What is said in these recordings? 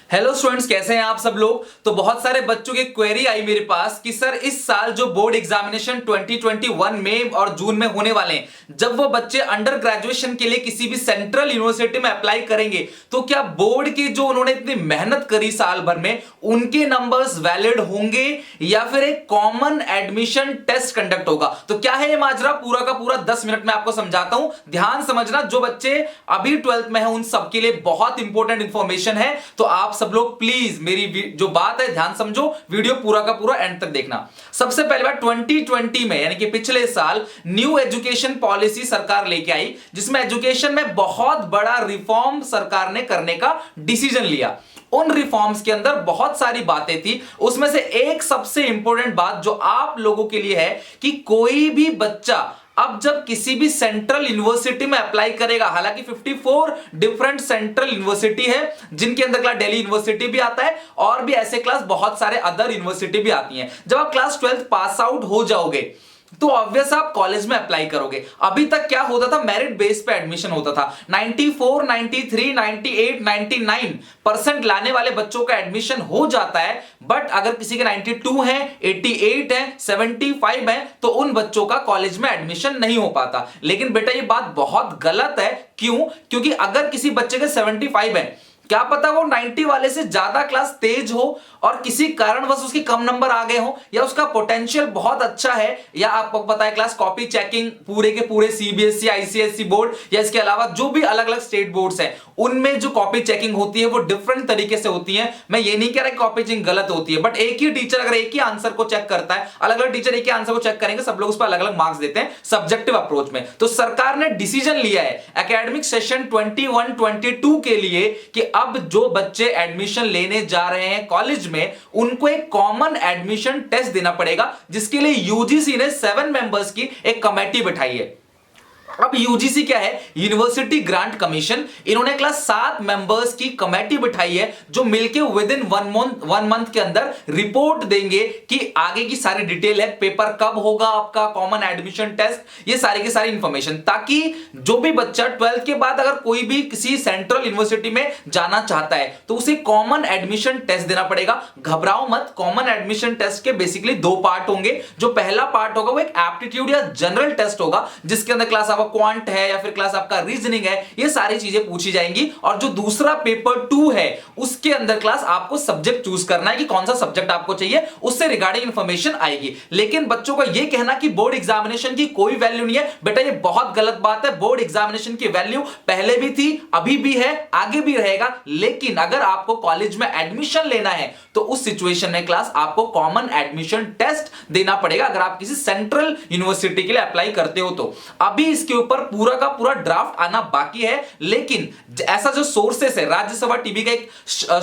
Hello students, कैसे हैं आप सब लोग। तो बहुत सारे बच्चों की क्वेरी आई मेरे पास कि सर इस साल जो बोर्ड एग्जामिनेशन 2021 में और जून में होने वाले हैं, जब वो बच्चे अंडर ग्रेजुएशन के लिए किसी भी सेंट्रल यूनिवर्सिटी में अप्लाई करेंगे तो क्या बोर्ड की जो उन्होंने इतनी मेहनत करी साल भर में उनके नंबर्स वैलिड होंगे या फिर एक कॉमन एडमिशन टेस्ट कंडक्ट होगा। तो क्या है ये माजरा, पूरा का पूरा 10 मिनट में आपको समझाता हूं। ध्यान समझना, जो बच्चे अभी 12th में है उन सबके लिए बहुत इंपॉर्टेंट इंफॉर्मेशन है। तो आप सब लोग प्लीज मेरी जो बात है ध्यान समझो, वीडियो पूरा का पूरा एंड तक देखना। सबसे पहले बात 2020 में यानी कि पिछले साल न्यू एजुकेशन पॉलिसी सरकार लेके आई, जिसमें एजुकेशन में बहुत बड़ा रिफॉर्म सरकार ने करने का डिसीजन लिया। उन रिफॉर्म्स के अंदर बहुत सारी बातें थी, उसमें से एक सबसे इंपॉर्टेंट बात जो आप लोगों के लिए है कि कोई भी बच्चा अब जब किसी भी सेंट्रल यूनिवर्सिटी में अप्लाई करेगा, हालांकि 54 डिफरेंट सेंट्रल यूनिवर्सिटी है जिनके अंदर क्लास दिल्ली यूनिवर्सिटी भी आता है और भी ऐसे क्लास बहुत सारे अदर यूनिवर्सिटी भी आती हैं। जब आप क्लास 12 पास आउट हो जाओगे तो ऑब्वियस आप कॉलेज में अप्लाई करोगे। अभी तक क्या होता था, मेरिट बेस पे एडमिशन होता था। 94, 93, 98, 99% लाने वाले बच्चों का एडमिशन हो जाता है, बट अगर किसी के 92 है, 88 है, 75 है तो उन बच्चों का कॉलेज में एडमिशन नहीं हो पाता। लेकिन बेटा ये बात बहुत गलत है। क्यों? क्योंकि अगर किसी बच्चे के 75 है, क्या पता वो 90 वाले से ज्यादा क्लास तेज हो और किसी कारणवश उसके कम नंबर आ गए हो, या उसका पोटेंशियल बहुत अच्छा है, या आपको पता है क्लास कॉपी चेकिंग पूरे के पूरे सीबीएसई, आईसीएसई बोर्ड या इसके अलावा जो भी अलग अलग स्टेट बोर्ड्स हैं उनमें जो कॉपी चेकिंग होती है वो डिफरेंट तरीके से होती है। मैं ये नहीं कह रहा कि कॉपी चेकिंग गलत होती है, बट एक ही टीचर अगर एक ही आंसर को चेक करता है, अलग अलग टीचर एक ही आंसर को चेक करेंगे, सब लोग उस पर अलग अलग मार्क्स देते हैं सब्जेक्टिव अप्रोच में। तो सरकार ने डिसीजन लिया है एकेडमिक सेशन 21-22 के लिए कि अब जो बच्चे एडमिशन लेने जा रहे हैं कॉलेज में उनको एक कॉमन एडमिशन टेस्ट देना पड़ेगा, जिसके लिए यूजीसी ने 7 मेंबर्स की एक कमेटी बिठाई है। अब यूजीसी क्या है? University grant commission. इन्होंने क्लास 7 मेंबर्स की कमेटी बिठाई है जो मिलकर विद इन 1 मंथ के अंदर रिपोर्ट देंगे कि आगे की सारी डिटेल है, पेपर कब होगा आपका कॉमन एडमिशन टेस्ट, ये सारी की सारी इंफॉर्मेशन, ताकि जो भी बच्चा 12th के बाद अगर कोई भी किसी सेंट्रल यूनिवर्सिटी में जाना चाहता है तो उसे कॉमन एडमिशन टेस्ट देना पड़ेगा। घबराओ मत, कॉमन एडमिशन टेस्ट के बेसिकली 2 पार्ट होंगे। जो पहला पार्ट होगा वो एक एप्टीट्यूड या जनरल टेस्ट होगा, जिसके अंदर क्लास आपका क्वांट है या फिर क्लास आपका रीजनिंग है, ये सारी चीजें पूछी जाएंगी। और जो दूसरा पेपर 2 है उसके अंदर क्लास आपको सब्जेक्ट चूज करना है कि कौन सा सब्जेक्ट आपको चाहिए, उससे रिगार्डिंग इंफॉर्मेशन आएगी। लेकिन बच्चों का यह कहना कि बोर्ड एग्जामिनेशन की कोई वैल्यू नहीं है, बेटा ये बहुत गलत बात है। बोर्ड एग्जामिनेशन की वैल्यू पहले भी थी, अभी भी है, आगे भी रहेगा। लेकिन अगर आपको कॉलेज में एडमिशन लेना है तो उस सिचुएशन में क्लास आपको कॉमन एडमिशन टेस्ट देना पड़ेगा, अगर आप किसी सेंट्रल यूनिवर्सिटी के लिए अप्लाई करते हो तो। अभी इसके ऊपर पूरा का पूरा ड्राफ्ट आना बाकी है, लेकिन ऐसा जो सोर्सेस है, राज्यसभा टीवी का एक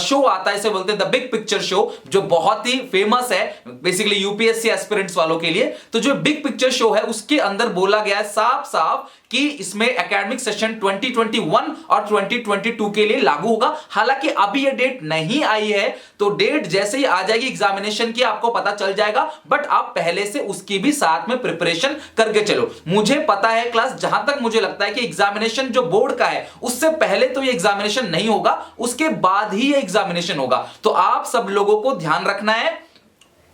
शो आता है, इसे बोलते हैं द बिग पिक्चर शो, जो बहुत ही फेमस है बेसिकली यूपीएससी एस्पिरेंट्स वालों के लिए। तो जो बिग पिक्चर शो है उसके अंदर बोला गया है साफ साफ कि इसमें एकेडमिक सेशन 2021 और 2022 के लिए लागू होगा। हालांकि अभी ये डेट नहीं आई है, तो डेट जैसे ही आ जाएगी एग्जामिनेशन की आपको पता चल जाएगा, बट आप पहले से उसकी भी साथ में प्रिपरेशन करके चलो। मुझे पता है क्लास, जहां तक मुझे लगता है कि एग्जामिनेशन जो बोर्ड का है उससे पहले तो ये एग्जामिनेशन नहीं होगा, उसके बाद ही ये एग्जामिनेशन होगा। तो आप सब लोगों को ध्यान रखना है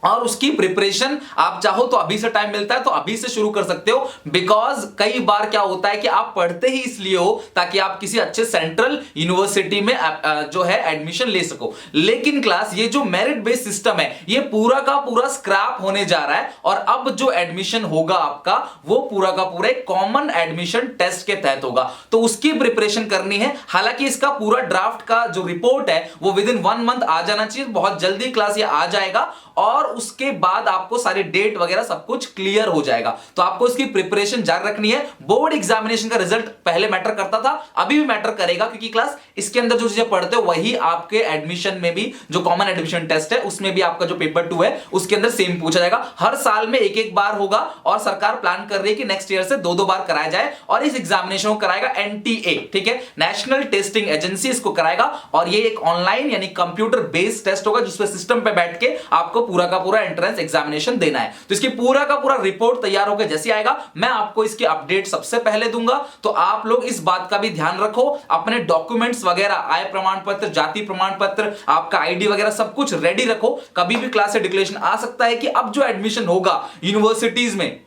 और उसकी प्रिपरेशन आप चाहो तो अभी से टाइम मिलता है तो अभी से शुरू कर सकते हो। बिकॉज कई बार क्या होता है कि आप पढ़ते ही इसलिए हो ताकि आप किसी अच्छे सेंट्रल यूनिवर्सिटी में जो है एडमिशन ले सको। लेकिन क्लास ये जो मेरिट बेस्ड सिस्टम है ये पूरा का पूरा स्क्रैप होने जा रहा है, और अब जो एडमिशन होगा आपका वो पूरा का पूरा एक कॉमन एडमिशन टेस्ट के तहत होगा। तो उसकी प्रिपरेशन करनी है। हालांकि इसका पूरा ड्राफ्ट का जो रिपोर्ट है वो विद इन 1 मंथ आ जाना चाहिए, बहुत जल्दी क्लास ये आ जाएगा, और उसके बाद आपको सारी डेट वगैरह सब कुछ क्लियर हो जाएगा। तो आपको इसकी प्रिपरेशन जारी रखनी है। बोर्ड एग्जामिनेशन का रिजल्ट पहले मैटर करता था, अभी भी मैटर करेगा, क्योंकि क्लास इसके अंदर जो चीजें पढ़ते हो वही आपके एडमिशन में भी जो कॉमन एडमिशन टेस्ट है उसमें भी आपका जो पेपर 2 है उसके अंदर सेम पूछा जाएगा। हर साल में एक बार होगा, और सरकार प्लान कर रही है कि नेक्स्ट ईयर से 2 बार कराया जाए, और इस एग्जामिनेशन को कराएगा एनटीए, ठीक है, नेशनल टेस्टिंग एजेंसी इसको कराएगा। और ये एक ऑनलाइन यानी कंप्यूटर बेस्ड टेस्ट होगा जिसपे सिस्टम पे बैठ के आपको पूरा का पूरा एंट्रेंस एग्जामिनेशन देना है। तो इसकी पूरा का पूरा रिपोर्ट तैयार होकर जैसे आएगा मैं आपको इसकी अपडेट सबसे पहले दूंगा। तो आप लोग इस बात का भी ध्यान रखो, अपने डॉक्यूमेंट्स वगैरह, आय प्रमाण पत्र, जाति प्रमाण पत्र, आपका आईडी वगैरह सब कुछ रेडी रखो। कभी भी क्लास से डिक्लेरेशन आ सकता है कि अब जो एडमिशन होगा यूनिवर्सिटीज में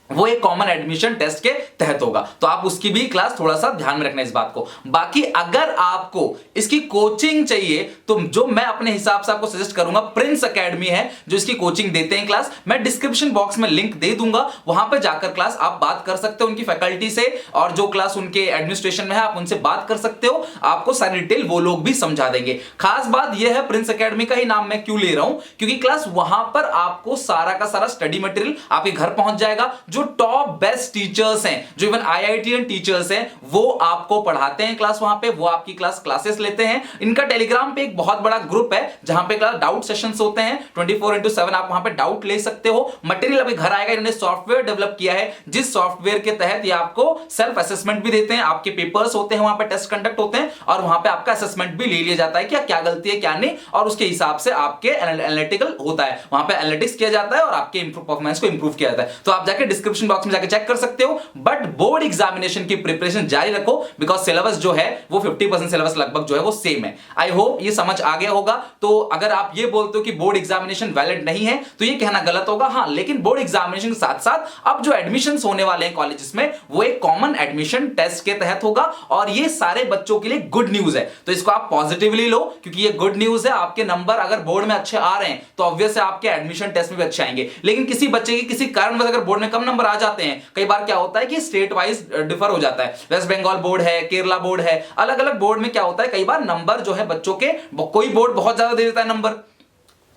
वो एक कॉमन एडमिशन टेस्ट के तहत होगा। तो आप उसकी भी क्लास थोड़ा सा ध्यान में रखना इस बात को। बाकी अगर आपको इसकी कोचिंग चाहिए तो जो मैं अपने हिसाब से आपको सजेस्ट करूंगा, प्रिंस एकेडमी है जो इसकी कोचिंग देते हैं क्लास, मैं डिस्क्रिप्शन बॉक्स में लिंक दे दूंगा, वहां पे जाकर क्लास आप बात कर सकते हो उनकी फैकल्टी से, और जो क्लास उनके एडमिनिस्ट्रेशन में है आप उनसे बात कर सकते हो, आपको सारी डिटेल वो लोग भी समझा देंगे। खास बात यह है, प्रिंस एकेडमी का ही नाम मैं क्यों ले रहा हूं, क्योंकि क्लास वहां पर आपको सारा का सारा स्टडी मटेरियल आपके घर पहुंच जाएगा। जो टॉप बेस्ट टीचर्स हैं, जो इवन आईआईटीएन टीचर्स हैं, वो आपको पढ़ाते हैं क्लास वहां पे, वो आपकी क्लासेस लेते हैं। इनका टेलीग्राम पे एक बहुत बड़ा ग्रुप है जहां पे क्लास डाउट सेशंस होते हैं 24/7, आप वहां पे डाउट ले सकते हो। मटेरियल अभी घर आएगा, इन्होंने सॉफ्टवेयर डेवलप किया है जिस सॉफ्टवेयर के तहत ये आपको सेल्फ असेसमेंट भी देते हैं, आपके पेपर्स होते हैं वहां पे, टेस्ट कंडक्ट होते हैं और वहां पे आपका असेसमेंट भी ले लिया जाता है कि क्या गलती है क्या नहीं, और उसके हिसाब से आपके एनालिटिकल होता है, वहां पे एनालिटिक्स किया जाता है और आपके परफॉर्मेंस को इंप्रूव किया जाता है। तो आप जाके डिस्क्रिप्शन बॉक्स में जाके चेक कर सकते हो। बट बोर्ड एग्जामिनेशन की प्रिपरेशन जारी रखो, बिकॉज सिलेबस जो है वो 50% सिलेबस लगभग जो है वो सेम है। आई होप ये समझ आ गया होगा। तो अगर आप ये बोलते हो कि बोर्ड एग्जामिनेशन वैलिड नहीं है तो ये कहना गलत होगा। हाँ, लेकिन बोर्ड एग्जामिनेशन के साथ साथ अब जो एडमिशंस होने वाले हैं कॉलेजेस में वो एक कॉमन एडमिशन टेस्ट के तहत होगा, और ये सारे बच्चों के लिए गुड न्यूज है। तो इसको आप पॉजिटिवली लो, क्योंकि ये गुड न्यूज है। आपके नंबर अगर बोर्ड में अच्छे आ रहे हैं तो ऑब्वियस है आपके एडमिशन टेस्ट में भी अच्छे आएंगे। लेकिन किसी बच्चे के किसी कारणवश अगर बोर्ड में कम नंबर आ जाते हैं, कई बार क्या होता है कि स्टेट वाइज डिफर हो जाता है, वेस्ट बंगाल बोर्ड है, केरला बोर्ड है, अलग अलग बोर्ड में क्या होता है कई बार नंबर जो है बच्चों के, कोई बोर्ड बहुत ज्यादा दे देता है नंबर,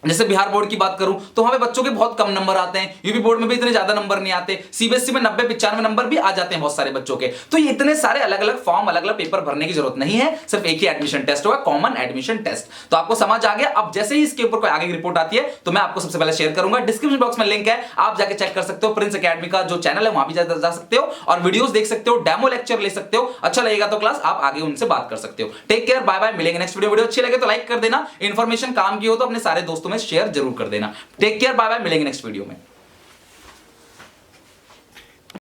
जैसे बिहार बोर्ड की बात करूं तो वहां पे बच्चों के बहुत कम नंबर आते हैं, यूपी बोर्ड में भी इतने ज्यादा नंबर नहीं आते, सीबीएसई में 90-95 नंबर भी आ जाते हैं बहुत सारे बच्चों के। तो ये इतने सारे अलग अलग फॉर्म, अलग अलग पेपर भरने की जरूरत नहीं है, सिर्फ एक ही एडमिशन टेस्ट होगा, कॉमन एडमिशन टेस्ट। तो आपको समझ आ गया। अब जैसे ही इसके ऊपर कोई आगे की रिपोर्ट आती है तो मैं आपको सबसे पहले शेयर करूंगा। डिस्क्रिप्शन बॉक्स में लिंक है, आप जाके चेक कर सकते हो। प्रिंस एकेडमी का जो चैनल है वहां भी जा सकते हो और वीडियोस देख सकते हो, डेमो लेक्चर ले सकते हो। अच्छा लगेगा तो क्लास आप आगे उनसे बात कर सकते हो। टेक केयर, बाय बाय, मिलेंगे नेक्स्ट वीडियो अच्छी लगे तो लाइक कर देना, इन्फॉर्मेशन काम की हो तो अपने सारे दोस्तों में शेयर जरूर कर देना। टेक केयर, बाय बाय, मिलेंगे नेक्स्ट वीडियो में।